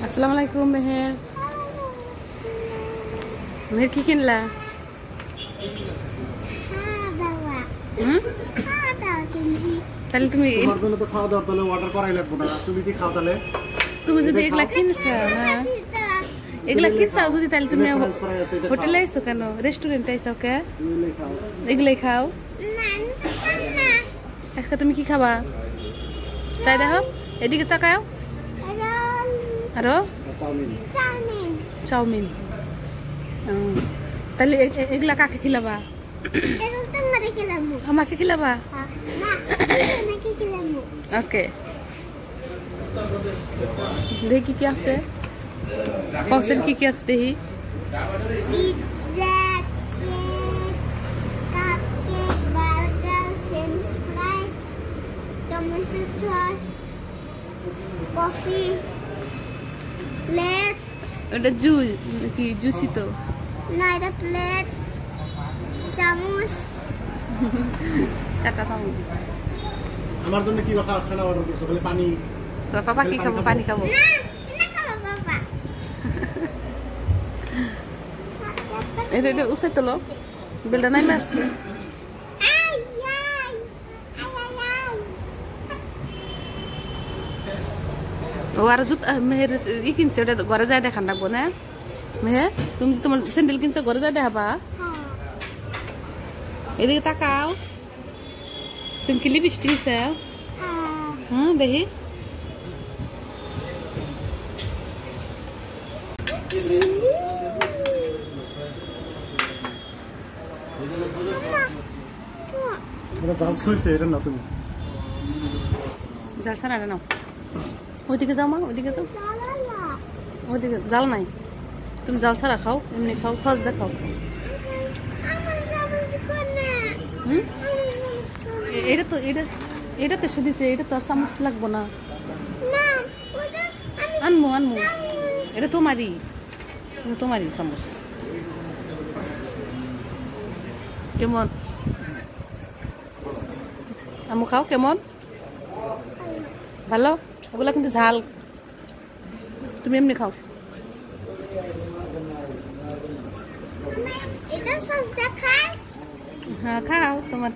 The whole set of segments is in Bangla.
আসসালামু আলাইকুম মেহের। মেহের কি কিনলা? তাহলে তুমি তোমার জন্য তো খাওয়া দাওয়া তাহলে অর্ডার করাই লাগবে না। তুমি কি খাও তাহলে? তুমি যদি এগুলা কিনছো না, এগুলা কিনছাও যদি তাহলে তুমি হোটেলে আইছো কেন? রেস্টুরেন্টে আইছো কে? এগুলাই খাও। আজকে তুমি কি খাবা? চাই দেখো, এদিকে তাকাও। আরো চাউমিন। তাহলে এগুলা কাকে খিলাবা? আমাকে খিলাবা? ওকে, দেখি কি আছে। কৌশল কি আছে দেখি। কফি, প্লেট, এটা জুস কি? জুসি তো না, এটা প্লেট, চামচ, কাটা চামচ। আমার জন্য কি খানা অর্ডার করছো? খালি পানি? তো পাপা কি খাবো? পানি খাবো। না এটা খাবো বাবা। এটা উসে তোলো, বেলটা নাই মারছে। ও আর জুত মেহের ই কিনছে, ওটা ঘরে যায় দেখান রাখবো না মেহের। তুমি তোমার স্যান্ডেল কিনছো, ঘরে যায় দেখাবা। এদিকে তাকাও। তুমি কি লিপস্টিক নিছে? দেখি। এটা জাল ছুঁইছে, এটা না তুমি জাল ছাড়া নাও। ওইদিকে যাও মা, ওইদিকে যাও। ওইদিকে জাল নাই, তুমি জাল ছাড়া খাও, এমনি খাও, সস দেখাও। এটা তো এটা তো এসে দিছে, এটা তো আর চামচ লাগবো না। আনমো এটা তোমারই চামচ। কেমন আমু খাও? কেমন? ভালো? ওগুলা কিন্তু ঝাল, তুমি এমনি খাও। হ্যাঁ খাও, তোমার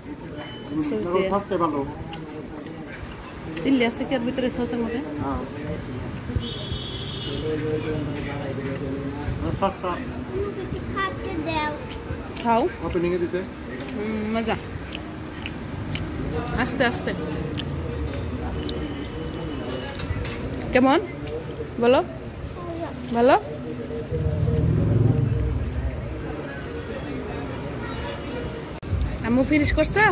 চিল্লি আছে কি আর ভিতরে সসের মধ্যে? খাও, মজা। আস্তে আস্তে। কেমন বলো? ভালো? আম্মু ফিনিশ করছো?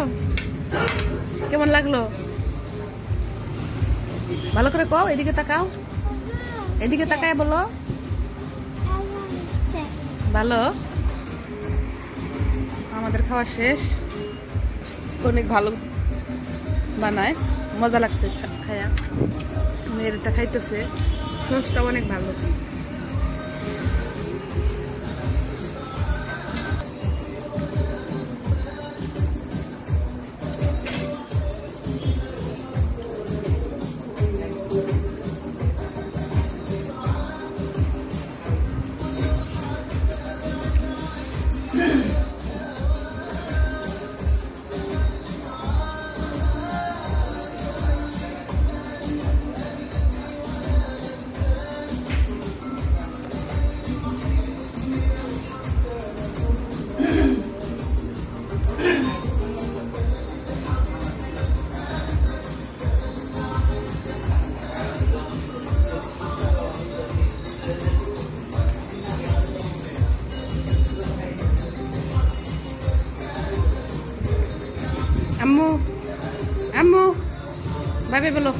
কেমন লাগলো? ভালো করে কও, এদিকে তাকাও, এদিকে তাকায় বলো। ভালো? আমাদের খাওয়া শেষ। অনেক ভালো বানায়, মজা লাগছে খায়া। মেয়েরটা খাইতেছে, সসটা অনেক ভালো। আম্মু বাই বাই বলো।